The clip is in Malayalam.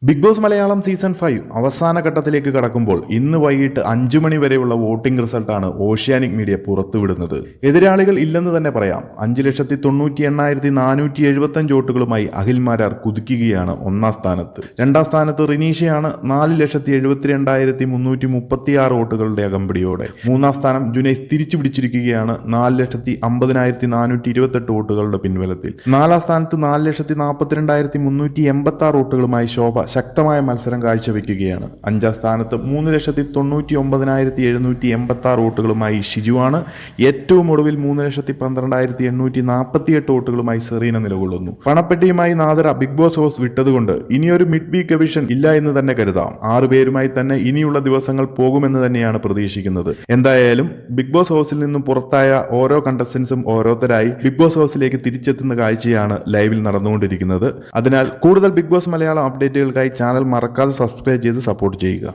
ബിഗ് ബോസ് മലയാളം സീസൺ 5 അവസാന ഘട്ടത്തിലേക്ക് കടക്കുമ്പോൾ ഇന്ന് വൈകിട്ട് 5 മണി വരെയുള്ള വോട്ടിംഗ് റിസൾട്ടാണ് ഓഷ്യാനിക് മീഡിയ പുറത്തുവിടുന്നത്. എതിരാളികൾ ഇല്ലെന്ന് തന്നെ പറയാം. 5,98,475 വോട്ടുകളുമായി അഖിൽ മാരാർ കുതിക്കുകയാണ് ഒന്നാം സ്ഥാനത്ത്. രണ്ടാം സ്ഥാനത്ത് റിനീഷയാണ് 4,72,336 വോട്ടുകളുടെ അകമ്പടിയോടെ. മൂന്നാം സ്ഥാനം ജുനൈസ് തിരിച്ചു പിടിച്ചിരിക്കുകയാണ് 4,50,428 വോട്ടുകളുടെ പിൻബലത്തിൽ. നാലാം സ്ഥാനത്ത് 4,42,386 വോട്ടുകളുമായി ശോഭ ശക്തമായ മത്സരം കാഴ്ചവെക്കുകയാണ്. അഞ്ചാം സ്ഥാനത്ത് 3,99,786 വോട്ടുകളുമായി ഷിജുവാണ്. ഏറ്റവും ഒടുവിൽ 3,12,848 വോട്ടുകളുമായി സെറീന നിലകൊള്ളുന്നു. പണപ്പെട്ടിയുമായി നാദര ബിഗ് ബോസ് ഹൗസ് വിട്ടതുകൊണ്ട് ഇനിയൊരു മിഡ് വീക്ക് എവിഷൻ ഇല്ല എന്ന് തന്നെ കരുതാം. 6 പേരുമായി തന്നെ ഇനിയുള്ള ദിവസങ്ങൾ പോകുമെന്ന് തന്നെയാണ് പ്രതീക്ഷിക്കുന്നത്. എന്തായാലും ബിഗ് ബോസ് ഹൗസിൽ നിന്നും പുറത്തായ ഓരോ കണ്ടസ്റ്റൻസും ഓരോരുത്തരായി ബിഗ് ബോസ് ഹൗസിലേക്ക് തിരിച്ചെത്തുന്ന കാഴ്ചയാണ് ലൈവിൽ നടന്നുകൊണ്ടിരിക്കുന്നത്. അതിനാൽ കൂടുതൽ ബിഗ് ബോസ് മലയാളം അപ്ഡേറ്റുകൾക്കായി ചാനൽ മറക്കാതെ സബ്സ്ക്രൈബ് ചെയ്ത് സപ്പോർട്ട് ചെയ്യുക.